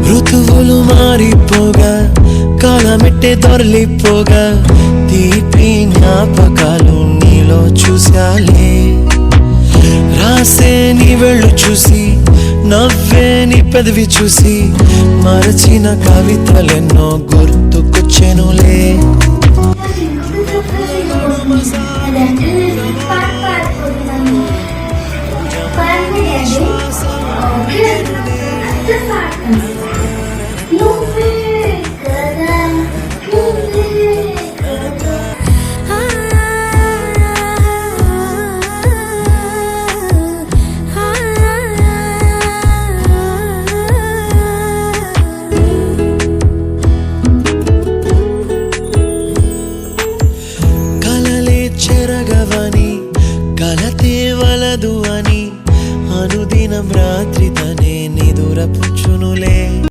ఋతువులు మారిపోగా కాలమెట్టే దొరలిపోగా తీపి జ్ఞాపకాలు నీలో చూశాలే. రాసే నీ వెళ్ళు చూసి నవ్వే నీ పెదవి చూసి మరచిన కవితలెన్నో గుర్తుకొచ్చెనులే. నువ్వే